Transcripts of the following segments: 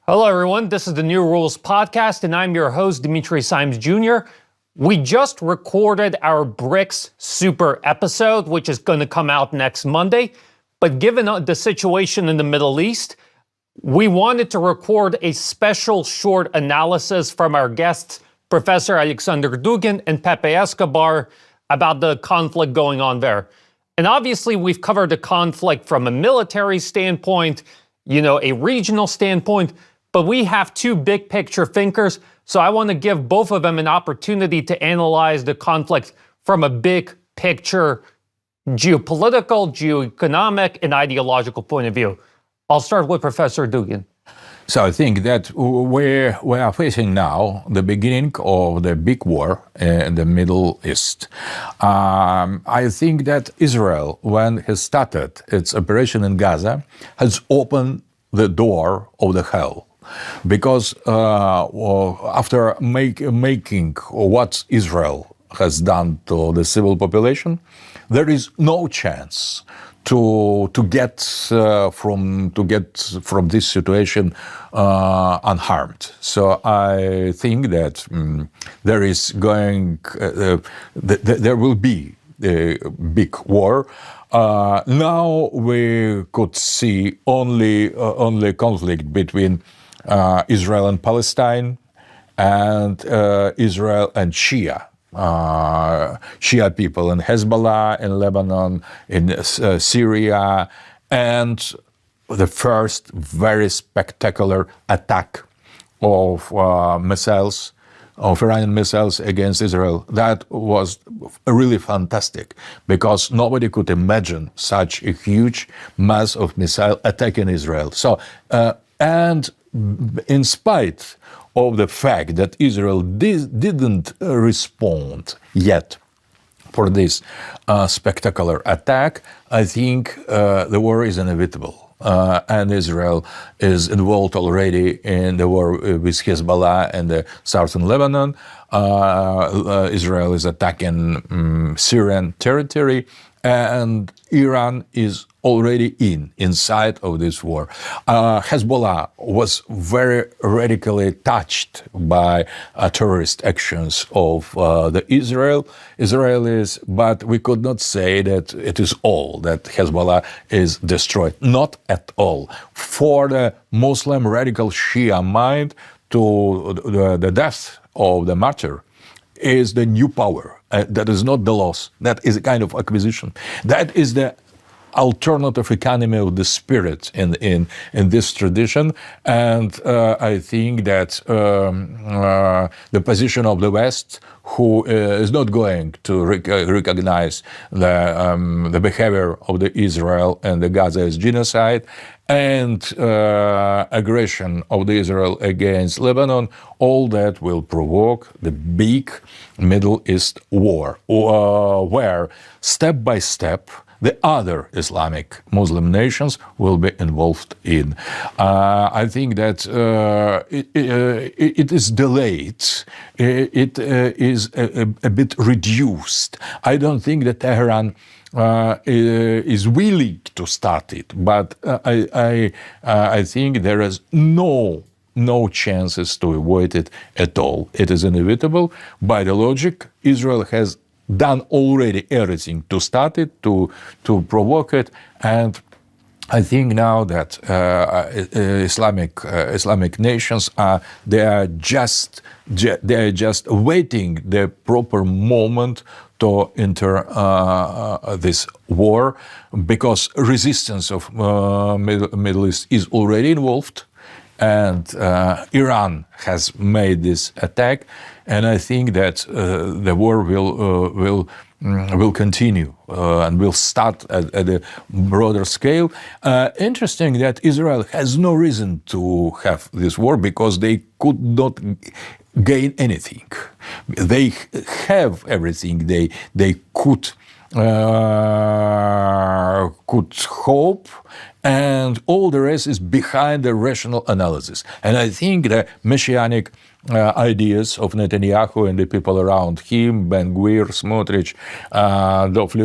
Hello, everyone. This is the New Rules Podcast, and I'm your host, Dimitri Simes Jr. We just recorded our BRICS Super episode, which is going to come out next Monday. But given the situation in the Middle East, we wanted to record a special short analysis from our guests, Professor Alexander Dugin and Pepe Escobar, about the conflict going on there. And obviously, we've covered the conflict from a military standpoint, a regional standpoint, but we have two big picture thinkers, so I want to give both of them an opportunity to analyze the conflict from a big picture geopolitical, geoeconomic, and ideological point of view. I'll start with Professor Dugin. So I think that we are facing now the beginning of the big war in the Middle East. I think that Israel, when it started its operation in Gaza, has opened the door of the hell. Because after making what Israel has done to the civil population, there is no chance to get from this situation unharmed. So I think that there will be a big war. Now we could see only conflict between Israel and Palestine, and Israel and Shia people in Hezbollah, in Lebanon, in Syria, and the first very spectacular attack of Iranian missiles against Israel. That was really fantastic, because nobody could imagine such a huge mass of missile attacking Israel. So, and in spite of the fact that Israel didn't respond yet for this spectacular attack, I think the war is inevitable. And Israel is involved already in the war with Hezbollah and the southern Lebanon. Israel is attacking Syrian territory, and Iran is already inside of this war. Hezbollah was very radically touched by terrorist actions of the Israelis, but we could not say that it is all, that Hezbollah is destroyed. Not at all. For the Muslim radical Shia mind, to the death of the martyr is the new power. That is not the loss. That is a kind of acquisition. That is the alternative economy of the spirit in this tradition. And I think that the position of the West, who is not going to recognize the behavior of the Israel and the Gaza as genocide, and aggression of the Israel against Lebanon, all that will provoke the big Middle East war, where step by step the other Islamic Muslim nations will be involved in. I think that it is delayed. It is a bit reduced. I don't think that Tehran is willing to start it, but I think there is no chances to avoid it at all. It is inevitable. By the logic, Israel has done already everything to start it, to provoke it, and I think now that Islamic nations they are just waiting the proper moment to enter this war, because resistance of Middle East is already involved, and Iran has made this attack, and I think that the war will continue and will start at a broader scale. Interesting that Israel has no reason to have this war, because they could not gain anything. They have everything they could hope, and all the rest is behind the rational analysis. And I think the messianic ideas of Netanyahu and the people around him, Ben-Gvir, Smotrich, Dov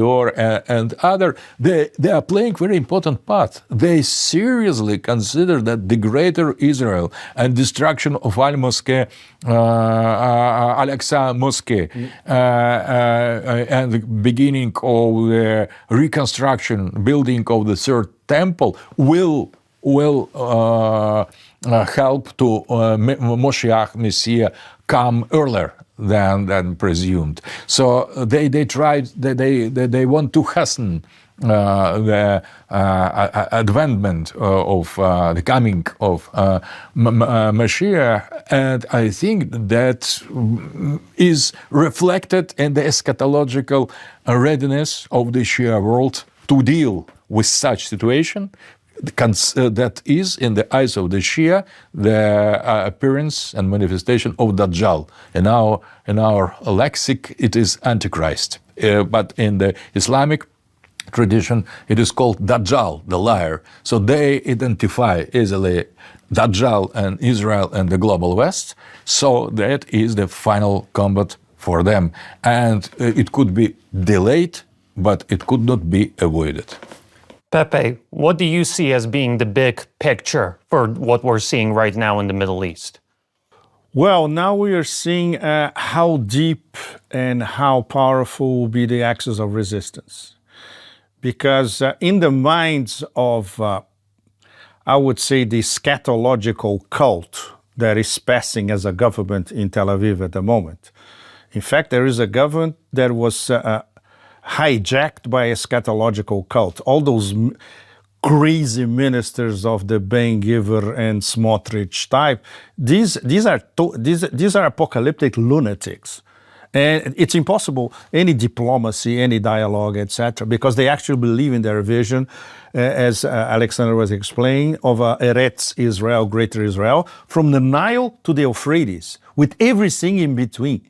and other, they are playing very important part. They seriously consider that the greater Israel and destruction of Al-Mosque, Al-Aqsa Mosque, and the beginning of the reconstruction, building of the third temple will help to Moshiach Messiah come earlier than presumed. So they want to hasten the advancement of the coming of Mashiach, and I think that is reflected in the eschatological readiness of the Shia world to deal with such situation. That is, in the eyes of the Shia, the appearance and manifestation of Dajjal. In our lexic, it is Antichrist. But in the Islamic tradition, it is called Dajjal, the liar. So they identify easily Dajjal and Israel and the global West. So that is the final combat for them. And it could be delayed, but it could not be avoided. Pepe, what do you see as being the big picture for what we're seeing right now in the Middle East? Well, now we are seeing how deep and how powerful will be the axis of resistance. Because in the minds of, I would say, the scatological cult that is passing as a government in Tel Aviv at the moment. In fact, there is a government that was hijacked by a scatological cult. All those crazy ministers of the Ben-Gvir and Smotrich type, these are apocalyptic lunatics. And it's impossible, any diplomacy, any dialogue, etc., because they actually believe in their vision, as Alexander was explaining, of Eretz Israel, Greater Israel, from the Nile to the Euphrates, with everything in between.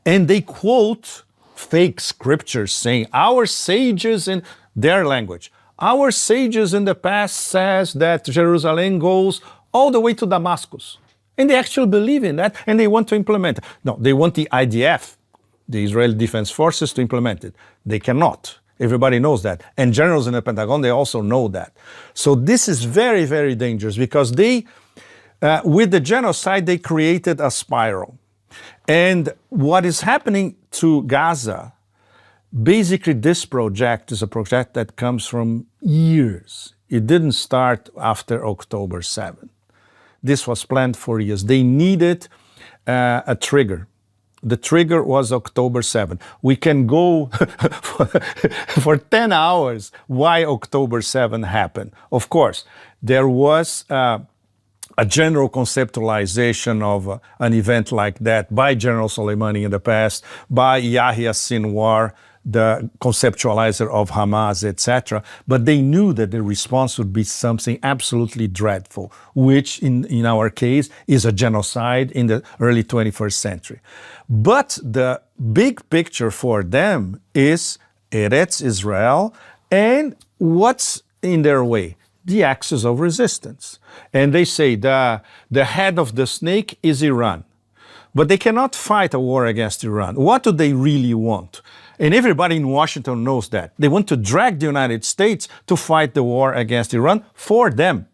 And they quote fake scriptures saying, our sages in their language, our sages in the past says that Jerusalem goes all the way to Damascus. And they actually believe in that, and they want to implement it. No, they want the IDF, the Israeli Defense Forces, to implement it. They cannot. Everybody knows that. And generals in the Pentagon, they also know that. So this is very, very dangerous because they, with the genocide, they created a spiral. And what is happening to Gaza, basically this project is a project that comes from years. It didn't start after October 7. This was planned for years. They needed a trigger. The trigger was October 7. We can go for 10 hours why October 7 happened. Of course, there was a general conceptualization of an event like that by General Soleimani in the past, by Yahya Sinwar, the conceptualizer of Hamas, etc. But they knew that the response would be something absolutely dreadful, which in our case is a genocide in the early 21st century. But the big picture for them is Eretz Israel and what's in their way? The axis of resistance. And they say the head of the snake is Iran. But they cannot fight a war against Iran. What do they really want? And everybody in Washington knows that. They want to drag the United States to fight the war against Iran for them.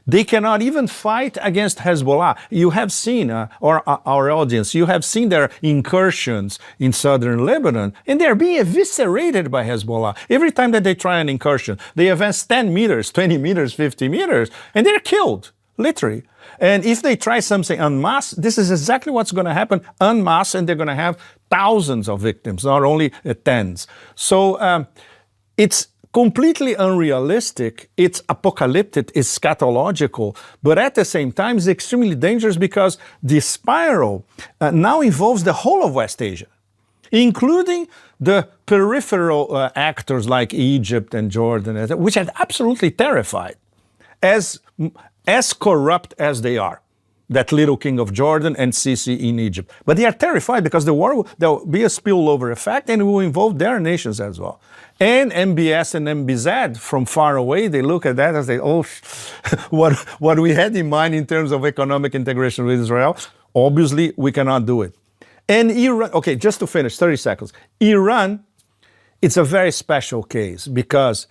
They cannot even fight against Hezbollah. You have seen, or our audience, you have seen their incursions in southern Lebanon, and they're being eviscerated by Hezbollah. Every time that they try an incursion, they advance 10 meters, 20 meters, 50 meters, and they're killed, literally. And if they try something en masse, this is exactly what's going to happen en masse, and they're going to have thousands of victims, not only tens. So it's completely unrealistic, it's apocalyptic, it's scatological, but at the same time it's extremely dangerous because the spiral now involves the whole of West Asia, including the peripheral actors like Egypt and Jordan, which are absolutely terrified, as corrupt as they are. That little king of Jordan and Sisi in Egypt. But they are terrified because there will be a spillover effect and it will involve their nations as well. And MBS and MBZ from far away, they look at that as they, what we had in mind in terms of economic integration with Israel, Obviously, we cannot do it. And Iran, okay, just to finish, 30 seconds. Iran, it's a very special case because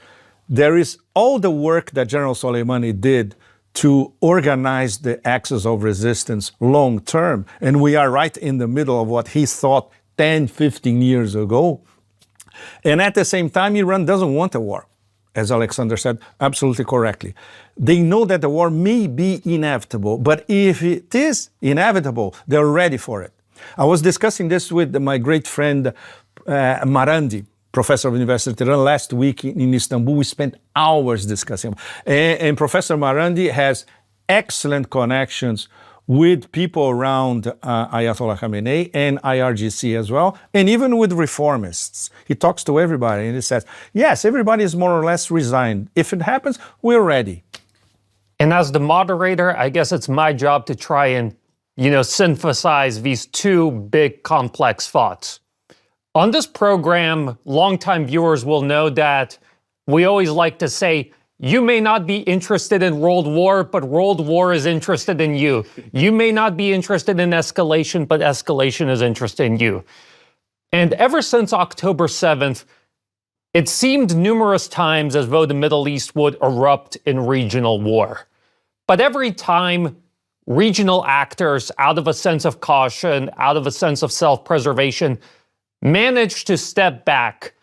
there is all the work that General Soleimani did to organize the axis of resistance long term. And we are right in the middle of what he thought 10, 15 years ago. And at the same time, Iran doesn't want a war, as Alexander said absolutely correctly. They know that the war may be inevitable, but if it is inevitable, they're ready for it. I was discussing this with my great friend Marandi, professor of University of Tehran, last week in Istanbul. We spent hours discussing. And Professor Marandi has excellent connections with people around Ayatollah Khamenei and IRGC as well, and even with reformists. He talks to everybody and he says, yes, everybody is more or less resigned. If it happens, we're ready. And as the moderator, I guess it's my job to try and, synthesize these two big complex thoughts. On this program, longtime viewers will know that we always like to say, you may not be interested in World War, but World War is interested in you. You may not be interested in escalation, but escalation is interested in you. And ever since October 7th, it seemed numerous times as though the Middle East would erupt in regional war. But every time, regional actors, out of a sense of caution, out of a sense of self-preservation, managed to step back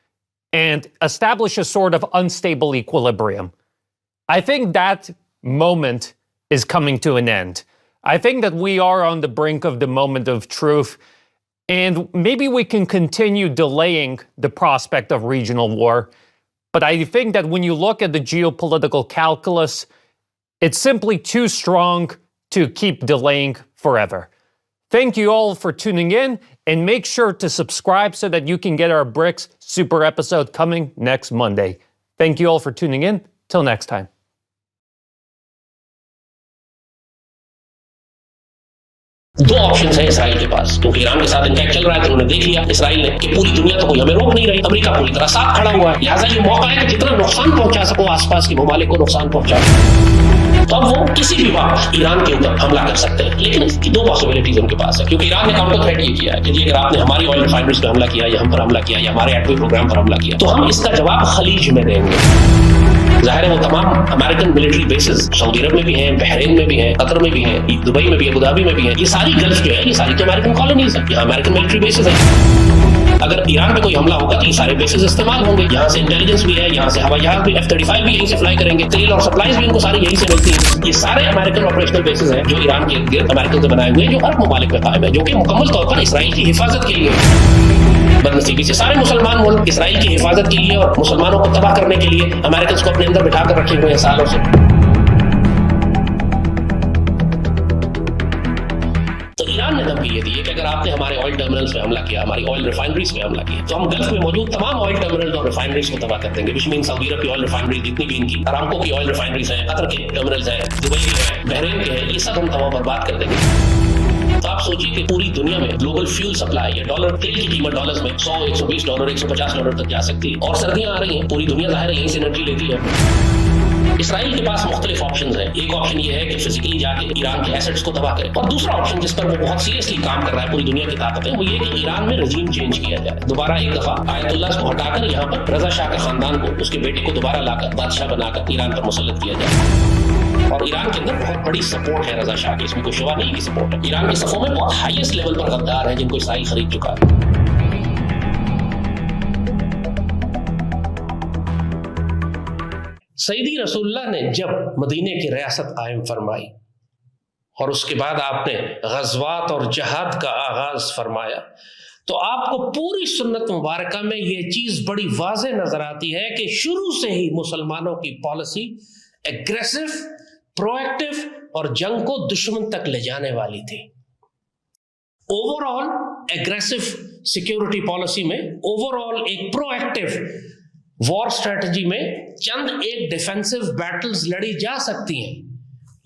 and establish a sort of unstable equilibrium. I think that moment is coming to an end. I think that we are on the brink of the moment of truth, and maybe we can continue delaying the prospect of regional war. But I think that when you look at the geopolitical calculus, it's simply too strong to keep delaying forever. Thank you all for tuning in, and make sure to subscribe so that you can get our BRICS Super episode coming next Monday. Thank you all for tuning in. Till next time. दो options हैं Israel के पास, क्योंकि Iran के साथ इनका चल रहा है तो उन्होंने देख लिया इसराइल ने कि पूरी दुनिया तो कोई हमें रोक नहीं रही, अमेरिका पूरी तरह साथ खड़ा हुआ है, लिहाजा ये मौका है कि जितना नुकसान पहुंचा सको आसपास के ममालिक को नुकसान पहुंचाओ। तो अब वो किसी भी वक्त ईरान के ऊपर हमला कर सकते हैं, लेकिन इसकी दो पॉसिबिलिटीज उनके पास है, क्योंकि ईरान ने काउंटर थ्रेट ये किया है कि अगर आपने हमारी ऑयल रिफाइनरीज पर हमला किया या हम पर हमला किया या हमारे एटमी प्रोग्राम पर हमला किया तो हम इसका जवाब खलीज में देंगे। जाहिर है वो तमाम अमेरिकन मिलिट्री बेसेस सऊदी अरब में भी हैं, बहरीन में भी हैं, कतर में भी हैं, दुबई में भी है, अबू धाबी में भी है, ये सारी गल्फ जो है ये सारी तो अमेरिकन कॉलोनीज है, यहाँ अमेरिकन मिलिट्री बेसेस हैं। अगर ईरान पे कोई हमला होगा तो ये सारे बेसेस इस्तेमाल होंगे, यहाँ से इंटेलिजेंस भी है, यहाँ से हवाई जहाज भी F-35 भी यहीं से फ्लाई करेंगे, तेल और सप्लाईज भी इनको सारी यहीं से मिलती हैं। ये सारे अमेरिकन ऑपरेशनल बेसेस हैं जो ईरान के इर्द गिर्द अमेरिकन से बनाए हुए हैं, जो अरब ममालिक में कायम है, जो कि मुकम्मल तौर पर इसराइल की हिफाजत के लिए। बदनसीबी से सारे मुसलमान मुल्क इसराइल की हिफाजत के लिए और मुसलमानों को तबाह करने के लिए अमेरिकन को अपने अंदर बिठा कर रखे हुए हैं सालों से। तो ईरान ने धमकी ये दी है कि अगर आपने हमारे ऑयल टर्मिनल्स पे हमला किया, हमारी ऑयल रिफाइनरीज पे हमला किया, तो हम गल्फ में मौजूद तमाम ऑयल टर्मिनल्स और रिफाइनरीज को तबाह कर देंगे। विच मीन सऊदी अरब की ऑयल रिफाइनरी जितनी भी इनकी, अरामको की ऑयल रिफाइनरीज हैं, कतर के टर्मिनल्स हैं, दुबई के हैं, बहरीन के हैं, ये सब हम तबाह बर्बाद कर देंगे। तो आप सोचिए कि पूरी दुनिया में ग्लोबल फ्यूल सप्लाई या डॉलर तेल की कीमत डॉलर्स में $100, $120, $150 तक जा सकती है, और सर्दियां आ रही हैं, पूरी दुनिया जाहिर है यहीं से एनर्जी लेती है। इसराइल के पास मुख्तलिफ ऑप्शन है। एक ऑप्शन ये है कि फिजिकली जाके ईरान के एसेट्स को तबाह करे, और दूसरा ऑप्शन जिस पर वो बहुत सीरियसली काम कर रहा है पूरी दुनिया की ताकतें, वो ये कि ईरान में रजीम चेंज किया जाए, दोबारा एक दफा आयतुल्लाह को हटाकर यहाँ पर रजा शाह के खानदान को, उसके बेटे को दोबारा लाकर बादशाह बनाकर ईरान पर मुसल्लत किया जाए। और ईरान के अंदर बहुत बड़ी सपोर्ट है रजा शाह की, इसमें कोई शुबा नहीं की सपोर्ट है। ईरान के सफों में बहुत हाईएस्ट लेवल पर गद्दार हैं जिनको इसराइल खरीद चुका है। सईदी रसूलुल्लाह ने जब मदीने की रियासत कायम फरमाई और उसके बाद आपने गज़वात और जहाद का आगाज फरमाया, तो आपको पूरी सुन्नत मुबारक में ये चीज बड़ी वाज़ेह नजर आती है कि शुरू से ही मुसलमानों की पॉलिसी एग्रेसिव, प्रोएक्टिव और जंग को दुश्मन तक ले जाने वाली थी। ओवरऑल एग्रेसिव सिक्योरिटी पॉलिसी में, ओवरऑल एक प्रोएक्टिव वॉर स्ट्रेटजी में चंद एक डिफेंसिव बैटल्स लड़ी जा सकती हैं,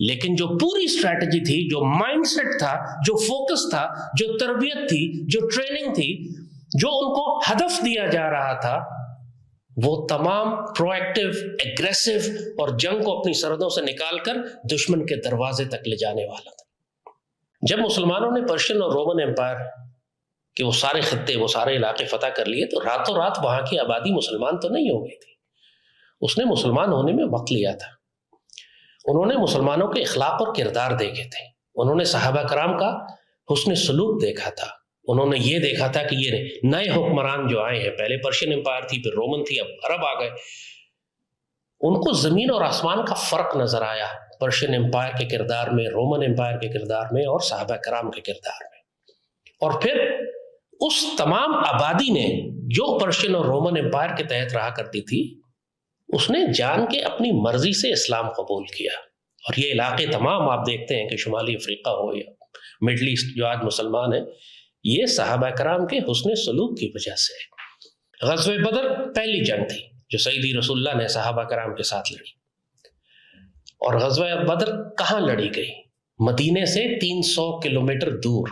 लेकिन जो पूरी स्ट्रेटजी थी, जो माइंडसेट था, जो फोकस था, जो तरबियत थी, जो ट्रेनिंग थी, जो उनको हदफ दिया जा रहा था, वो तमाम प्रोएक्टिव, एग्रेसिव और जंग को अपनी सरहदों से निकालकर दुश्मन के दरवाजे तक ले जाने वाला था। جب مسلمانوں نے پرشین اور رومن امپائر کہ وہ سارے خطے وہ سارے علاقے فتح کر لیے تو راتوں رات وہاں کی آبادی مسلمان تو نہیں ہو گئی تھی. اس نے مسلمان ہونے میں وقت لیا تھا. انہوں نے مسلمانوں کے اخلاق اور کردار دیکھے تھے. انہوں نے صحابہ کرام کا حسن سلوک دیکھا تھا. انہوں نے یہ دیکھا تھا کہ یہ نئے حکمران جو آئے ہیں, پہلے پرشین امپائر تھی, پھر رومن تھی, اب عرب آ گئے, ان کو زمین اور آسمان کا فرق نظر آیا پرشین امپائر کے کردار میں, رومن امپائر کے کردار میں اور صحابہ کرام کے کردار میں. اور پھر اس تمام آبادی نے جو پرشین اور رومن امپائر کے تحت رہا کرتی تھی, اس نے جان کے اپنی مرضی سے اسلام قبول کیا. اور یہ علاقے تمام آپ دیکھتے ہیں کہ شمالی افریقہ ہو یا مڈل ایسٹ جو آج مسلمان ہیں, یہ صحابہ کرام کے حسن سلوک کی وجہ سے. غزوہ بدر پہلی جنگ تھی جو سیدی رسول اللہ نے صحابہ کرام کے ساتھ لڑی. اور غزوہ بدر کہاں لڑی گئی؟ مدینے سے 300 کلومیٹر دور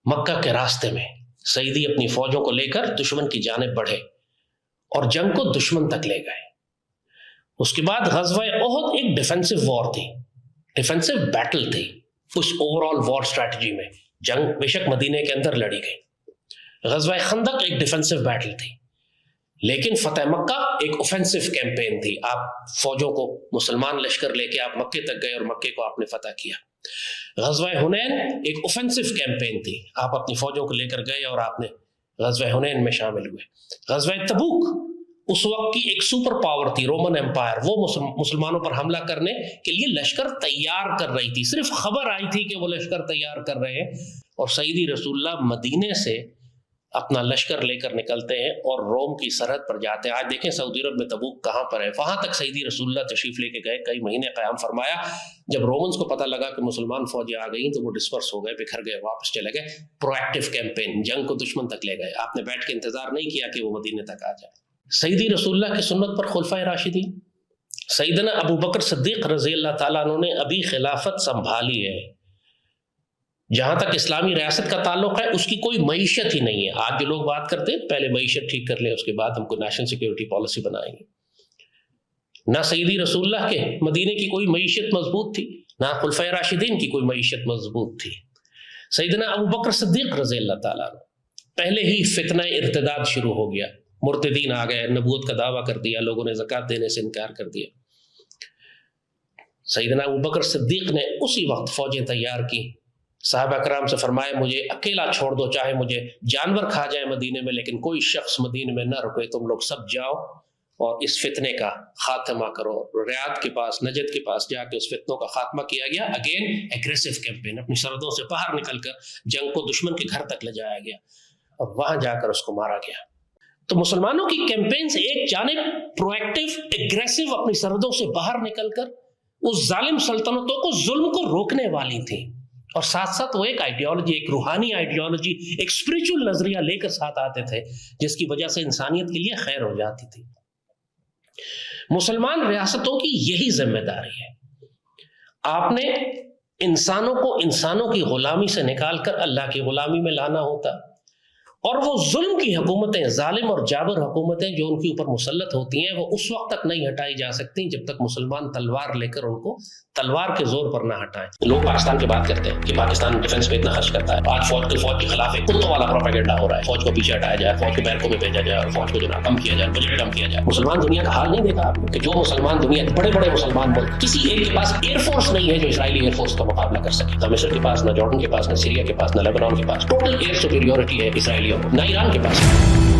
مکہ کے راستے میں سیدی اپنی فوجوں کو لے کر دشمن کی جانب بڑھے اور جنگ کو دشمن تک لے گئے. اس کے بعد غزوہ احد ایک ڈیفینسو وار تھی, ڈیفینسو بیٹل تھی. اس اوور آل وار اسٹریٹجی میں جنگ بے شک مدینے کے اندر لڑی گئی. غزوہ خندق ایک ڈیفینسو بیٹل تھی, لیکن فتح مکہ ایک اوفینسو کیمپین تھی. آپ فوجوں کو مسلمان لشکر لے کے آپ مکے تک گئے اور مکے کو آپ نے فتح کیا. غزوہ حنین ایک اوفینسو کیمپین تھی, آپ اپنی فوجوں کو لے کر گئے اور آپ نے غزوہ حنین میں شامل ہوئے. غزوہ تبوک اس وقت کی ایک سپر پاور تھی رومن امپائر, وہ مسلمانوں پر حملہ کرنے کے لیے لشکر تیار کر رہی تھی. صرف خبر آئی تھی کہ وہ لشکر تیار کر رہے ہیں اور سیدی رسول اللہ مدینے سے اپنا لشکر لے کر نکلتے ہیں اور روم کی سرحد پر جاتے ہیں. آج دیکھیں سعودی عرب میں تبوک کہاں پر ہے, وہاں تک سیدی رسول اللہ تشریف لے کے گئے, کئی مہینے قیام فرمایا. جب رومنز کو پتہ لگا کہ مسلمان فوجیں آ گئیں تو وہ ڈسپرس ہو گئے, بکھر گئے, واپس چلے گئے. پرو ایکٹیو کیمپین, جنگ کو دشمن تک لے گئے. آپ نے بیٹھ کے انتظار نہیں کیا کہ وہ مدینے تک آ جائے. سیدی رسول اللہ کی سنت پر خلفائے راشدین سیدنا ابو بکر صدیق رضی اللہ تعالیٰ عنہ نے ابھی خلافت سنبھالی ہے. جہاں تک اسلامی ریاست کا تعلق ہے اس کی کوئی معیشت ہی نہیں ہے. آج جو لوگ بات کرتے ہیں پہلے معیشت ٹھیک کر لیں, اس کے بعد ہم کوئی نیشنل سیکیورٹی پالیسی بنائیں گے. نہ سیدی رسول اللہ کے مدینے کی کوئی معیشت مضبوط تھی, نہ خلفائے راشدین کی کوئی معیشت مضبوط تھی. سیدنا ابو بکر صدیق رضی اللہ تعالیٰ عنہ پہلے ہی فتنہ ارتداد شروع ہو گیا, مرتدین آ گئے, نبوت کا دعویٰ کر دیا, لوگوں نے زکوٰۃ دینے سے انکار کر دیا. سیدنا ابو بکر صدیق نے اسی وقت فوجیں تیار کی, صحابہ کرام سے فرمایا مجھے اکیلا چھوڑ دو, چاہے مجھے جانور کھا جائے مدینے میں, لیکن کوئی شخص مدینے میں نہ رکے, تم لوگ سب جاؤ اور اس فتنے کا خاتمہ کرو. ریاض کے پاس, نجد کے پاس جا کے اس فتنوں کا خاتمہ کیا گیا. اگین ایگریسو کیمپین, اپنی سرحدوں سے باہر نکل کر جنگ کو دشمن کے گھر تک لے جایا گیا اور وہاں جا کر اس کو مارا گیا. تو مسلمانوں کی کیمپینز ایک جانب پرو ایکٹیو ایگریسو اپنی سرحدوں سے باہر نکل کر اس ظالم سلطنتوں کو ظلم کو روکنے والی تھی, اور ساتھ ساتھ وہ ایک آئیڈیالوجی, ایک روحانی آئیڈیالوجی, ایک اسپرچل نظریہ لے کر ساتھ آتے تھے جس کی وجہ سے انسانیت کے لیے خیر ہو جاتی تھی. مسلمان ریاستوں کی یہی ذمہ داری ہے. آپ نے انسانوں کو انسانوں کی غلامی سے نکال کر اللہ کی غلامی میں لانا ہوتا, اور وہ ظلم کی حکومتیں, ظالم اور جابر حکومتیں جو ان کے اوپر مسلط ہوتی ہیں, وہ اس وقت تک نہیں ہٹائی جا سکتی جب تک مسلمان تلوار لے کر ان کو تلوار کے زور پر نہ ہٹائیں. لوگ پاکستان کی بات کرتے ہیں کہ پاکستان ڈیفنس پہ اتنا خرچ کرتا ہے. آج فوج کے خلاف ایک کتوں والا پروپیگنڈا ہو رہا ہے, فوج کو پیچھے ہٹایا جائے, فوج کو بیرکوں میں بھیجا جائے اور فوج کو جو نا کم کیا جائے, بجٹ کم کیا جائے. مسلمان دنیا کا حال نہیں دیکھا آپ نے کہ جو مسلمان دنیا بڑے بڑے مسلمان ملک, کسی ایک کے پاس ایئر فورس نہیں ہے جو اسرائیلی ایئر فورس کا مقابلہ کر سکے. نہ مصر کے پاس, نہ جارڈن کے پاس, نہ سیریا کے پاس, نہ لیبنان کے پاس. ٹوٹل ایئر سپیریورٹی ہے اسرائیلیوں کو, نہ ایران کے پاس.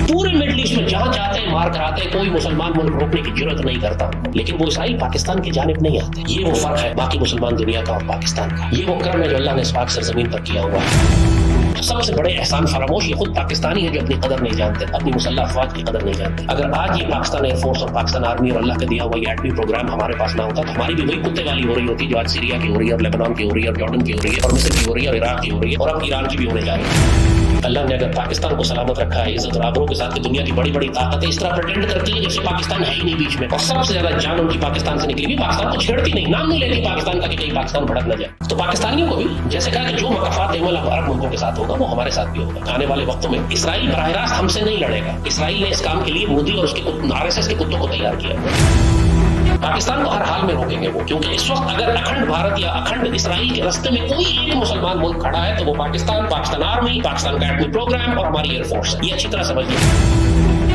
پورے مڈل ایسٹ میں جہاں چاہتے ہیں مار کراتے ہیں, کوئی مسلمان ملک روکنے کی جرات نہیں کرتا. لیکن وہ اسرائیل پاکستان کی جانب نہیں آتے. یہ وہ فرق ہے باقی مسلمان دنیا کا اور پاکستان کا. یہ وہ کرم ہے جو اللہ نے اس پاک سرزمین پر کیا ہوا ہے. سب سے بڑے احسان فراموش یہ خود پاکستانی ہے جو اپنی قدر نہیں جانتے, اپنی مسلح افواج کی قدر نہیں جانتے. اگر آج یہ پاکستان ایئر فورس اور پاکستان آرمی اور اللہ کا دیا ہوا یہ ایٹمی پروگرام ہمارے پاس نہ ہوتا تو ہماری بھی وہی کتے والی ہو رہی ہوتی جو آج سیریا کی ہو رہی ہے, اور لیبنان کی ہو رہی ہے, اور جارڈن کی ہو رہی ہے, اور مصر کی ہو رہی ہے, اور عراق کی ہو رہی ہے, اور اب ایران کی بھی ہونے جا رہی ہے. اللہ نے اگر پاکستان کو سلامت رکھا ہے عزت اور آبرو کے ساتھ, کہ دنیا کی بڑی بڑی طاقتیں اس طرح پریٹینڈ کرتی ہیں جیسے پاکستان ہے ہی نہیں بیچ میں, اور سب سے زیادہ جان ان کی پاکستان سے نکلی بھی, پاکستان کو چھیڑتی نہیں, نام نہیں لیتی پاکستان کا کہ کہیں پاکستان بھڑک نہ جائے. تو پاکستانیوں کو بھی جیسے کہا کہ جو مقافات عرب ملکوں کے ساتھ ہوگا وہ ہمارے ساتھ بھی ہوگا. آنے والے وقتوں میں اسرائیل براہ راست ہم سے نہیں لڑے گا. اسرائیل نے اس کام کے لیے مودی اور اس کے RSS کے کتوں کو تیار کیا. पाकिस्तान को हर हाल में रोकेंगे वो, क्योंकि इस वक्त अगर अखंड भारत या अखंड इसराइल के रास्ते में कोई एक मुसलमान मुल्क खड़ा है तो वो पाकिस्तान आर्मी, पाकिस्तान का एटमी प्रोग्राम और हमारी एयरफोर्स है। ये अच्छी तरह समझिए।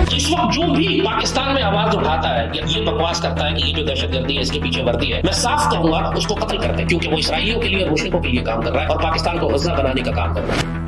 तो इस वक्त जो भी पाकिस्तान में आवाज उठाता है या ये बकवास करता है कि ये जो दहशतगर्दी है इसके पीछे वर्दी है, मैं साफ कहूंगा उसको कत्ल कर दे, क्योंकि वो इसराइलियों के लिए और मुश्रिकों के लिए काम कर रहा है और पाकिस्तान को गज़ा बनाने का काम कर रहा है।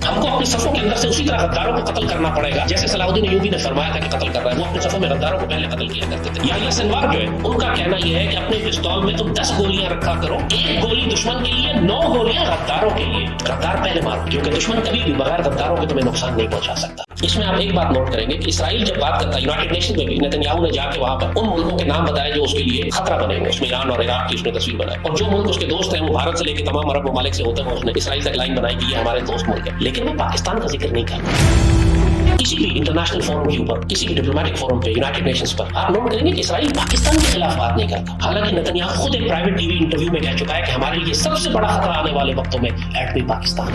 हमको अपने सफों के अंदर से उसी तरह गद्दारों को कत्ल करना पड़ेगा जैसे सलाहुद्दीन अय्यूबी ने फरमाया था कि कत्ल कर रहा है। वो अपने सफों में गद्दारों को पहले कत्ल किया करते थे। या सिनवार जो है उनका कहना यह है कि अपने पिस्तौल में तुम 10 गोलियां रखा करो, 1 गोली दुश्मन के लिए, 9 गोलियां गद्दारों के लिए। गद्दार पहले मारो, क्योंकि दुश्मन कभी भी बगैर गद्दारों के तुम्हें नुकसान नहीं पहुंचा सकता। इसमें आप एक बात नोट करेंगे कि इसराइल जब बात करता है यूनाइटेड नेशन में भी, नेतन्याहू ने जाके वहां पर उन मुल्कों के नाम बताए जो उसके लिए खतरा बनेंगे। उसमें ईरान और इराक की उसने तस्वीर बनाई, और जो मुल्क उसके दोस्त हैं वो भारत से लेकर तमाम अरब ममालिक से होते हुए उसने इसराइल तक लाइन बनाई कि ये हमारे दोस्त मुल्क है। लेकिन वो पाकिस्तान का जिक्र नहीं करता। किसी भी इंटरनेशनल फोरम के ऊपर, किसी भी डिप्लोमेटिक फोरम पे, यूनाइटेड नेशंस पर आप नोट करेंगे कि इसराइल पाकिस्तान के खिलाफ बात नहीं करता। हालांकि नेतन्याहू खुद एक प्राइवेट टीवी इंटरव्यू में कह चुका है कि हमारे लिए सबसे बड़ा खतरा आने वाले वक्तों में एटमी पाकिस्तान।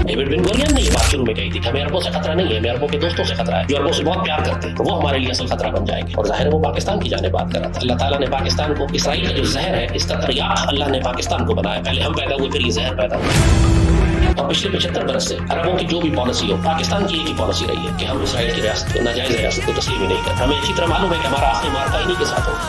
डेविड बिन गुरियन ने ये बात शुरू में कही थी कि हमें अरबों से खतरा नहीं है, हमें अरबों के दोस्तों से खतरा है जो अरबों से बहुत प्यार करते हैं, तो वो हमारे लिए असल खतरा बन जाएंगे। और जाहिर है वो पाकिस्तान की जाने बात कर रहा था। अल्लाह ताला ने पाकिस्तान को, इसराइल का जो जहर है इसका तरियाक अल्लाह ने पाकिस्तान को बनाया। पहले हम पैदा हुए, फिर ये जहर पैदा हुआ। और पिछले 75 बरस से अरबों की जो भी पॉलिसी हो, पाकिस्तान की एक ही पॉलिसी रही है कि हम इसराइल की रियासत को, नाजायज रियासत को तस्लीम ही नहीं करते। हमें अच्छी तरह मालूम है कि हमारा आखिरी मार्का इन्हीं के साथ होगा।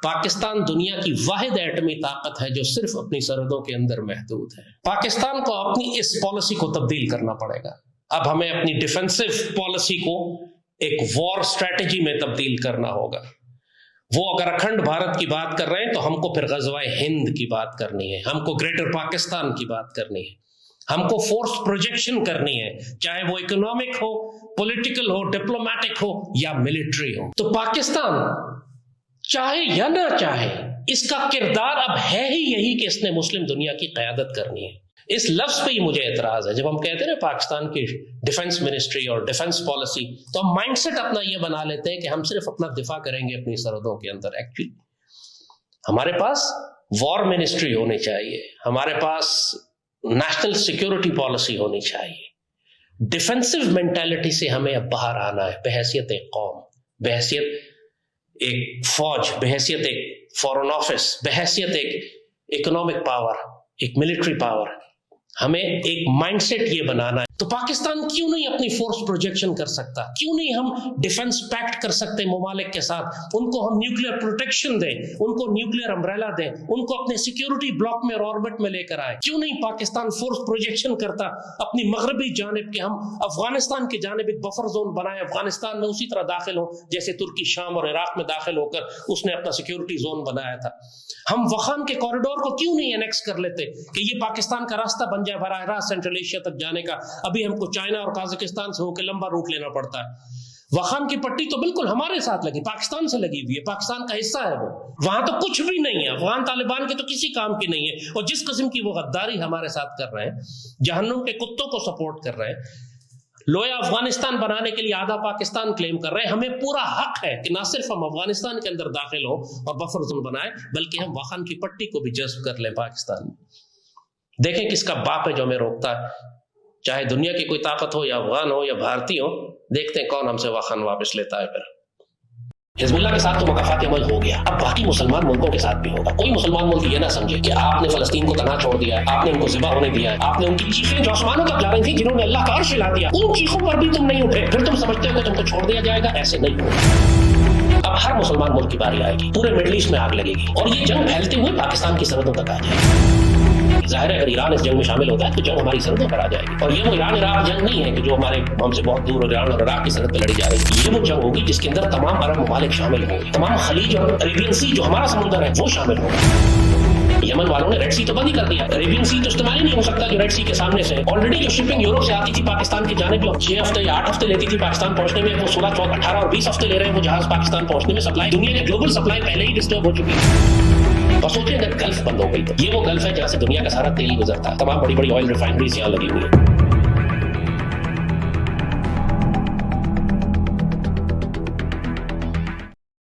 पाकिस्तान दुनिया की वाहिद एटमी ताकत है जो सिर्फ अपनी सरहदों के अंदर महदूद है। पाकिस्तान को अपनी इस पॉलिसी को तब्दील करना पड़ेगा। अब हमें अपनी डिफेंसिव पॉलिसी को एक वॉर स्ट्रेटेजी में तब्दील करना होगा। वो अगर अखंड भारत की बात कर रहे हैं तो हमको फिर गज़वाए हिंद की बात करनी है, हमको ग्रेटर पाकिस्तान की बात करनी है, हमको फोर्स प्रोजेक्शन करनी है, चाहे वो इकोनॉमिक हो, पॉलिटिकल हो, डिप्लोमेटिक हो या मिलिट्री हो। तो पाकिस्तान चाहे या ना चाहे, इसका किरदार अब है ही यही कि इसने मुस्लिम दुनिया की क़यादत करनी है। इस लफ्ज पे ही मुझे एतराज है। जब हम कहते हैं ना पाकिस्तान की डिफेंस मिनिस्ट्री और डिफेंस पॉलिसी, तो हम माइंडसेट अपना ये बना लेते हैं कि हम सिर्फ अपना दिफा करेंगे अपनी सरहदों के अंदर। एक्चुअली हमारे पास वॉर मिनिस्ट्री होनी चाहिए, हमारे पास नेशनल सिक्योरिटी पॉलिसी होनी चाहिए। डिफेंसिव मेंटालिटी से हमें अब बाहर आना है, बहैसियत एक कौम, बहैसियत एक फौज, बहैसियत एक फॉरेन ऑफिस, बहैसियत एक इकोनॉमिक पावर, एक मिलिट्री पावर। हमें एक माइंडसेट ये बनाना है। तो पाकिस्तान क्यों नहीं अपनी फोर्स प्रोजेक्शन कर सकता? क्यों नहीं हम डिफेंस पैक्ट कर सकते ममालिक के साथ? उनको हम न्यूक्लियर प्रोटेक्शन दें, उनको न्यूक्लियर अम्ब्रेला दें, उनको अपने सिक्योरिटी ब्लॉक में और ऑर्बिट में लेकर आए। क्यों नहीं पाकिस्तान फोर्स प्रोजेक्शन करता अपनी मगरबी जानिब के? हम अफगानिस्तान की जानिब एक बफर जोन बनाए, अफगानिस्तान में उसी तरह दाखिल हो जैसे तुर्की शाम और इराक में दाखिल होकर उसने अपना सिक्योरिटी जोन बनाया था। हम वखान के कॉरिडोर को क्यों नहीं एनेक्स कर लेते कि ये पाकिस्तान का रास्ता बन जाए बराह रास्त सेंट्रल एशिया तक जाने का? अभी हमको चाइना और काजाकिस्तान से होकर लंबा रूट लेना पड़ता है। वखान की पट्टी तो बिल्कुल हमारे साथ लगी, पाकिस्तान से लगी हुई है, पाकिस्तान का हिस्सा है वो। वहां तो कुछ भी नहीं है, अफगान तालिबान के तो किसी काम की नहीं है। और जिस किस्म की वो गद्दारी हमारे साथ कर रहे हैं, जहन्नुम के कुत्तों को सपोर्ट कर रहे हैं, लोया अफगानिस्तान बनाने के लिए आधा पाकिस्तान क्लेम कर रहे हैं। हमें पूरा हक है कि ना सिर्फ हम अफगानिस्तान के अंदर दाखिल हो और बफर जोन बनाए, बल्कि हम वखान की पट्टी को भी जज्ब कर लें पाकिस्तान में। देखें किसका बाप है जो हमें रोकता है, चाहे दुनिया की कोई ताकत हो या अफगान हो या भारतीय हो। देखते हैं कौन हमसे वखान वापस लेता है। फिर हिजबुल्लाह के साथ तो मुकाफात अमल हो गया, अब बाकी मुसलमान मुल्कों के साथ भी होगा। कोई मुसलमान मुल्क ये ना समझे कि आपने फलस्तीन को तनहा छोड़ दिया है, आपने उनको ज़िबा होने दिया है, आपने उनकी चीखें जो आसमानों तक जा रही थी, जिन्होंने अल्लाह का अर्श हिला दिया, उन चीखों पर भी तुम नहीं उठे, फिर तुम समझते हो कि तुमको छोड़ दिया जाएगा। ऐसे नहीं होगा। अब हर मुसलमान मुल्क की बारी आएगी, पूरे मिडल ईस्ट में आग लगेगी और ये जंग फैलते हुए पाकिस्तान की सरहदों तक आ जाएगी। जाहिर है अगर ईरान इस जंग में शामिल होता है तो जंग हमारी सरहदों पर आ जाएगी। और ये वो ईरान इराक जंग नहीं है कि जो हमारे हमसे बहुत दूर ईरान और इराक की सरहद पर लड़ी जा रही है। ये वो जंग होगी जिसके अंदर तमाम अरब ममालिक शामिल होंगे, तमाम खलीज और अरेबियन सी जो हमारा समुद्र है वो शामिल होगा। यमन वालों ने रेड सी तो बंद ही कर दिया, अरेबियन सी तो इस्तेमाल ही नहीं हो सकता जो रेड सी के सामने से। ऑलरेडी जो शिपिंग यूरोप से आती थी पाकिस्तान की जानिब, जो 6 हफ्ते या 8 हफ्ते लेती थी पाकिस्तान पहुंचने में, वो 16, 14, 18 और 20 हफ्ते ले रहे हैं वो जहाज पाकिस्तान पहुंचने में। सप्लाई, दुनिया की ग्लोबल सप्लाई पहले ही डिस्टर्ब हो चुकी है। और सोचिए अगर गल्फ बंद हो गई तो ये वो गल्फ है जहां से दुनिया का सारा तेल गुजरता है, तमाम बड़ी बड़ी ऑयल रिफाइनरीज यहाँ लगी हुई है।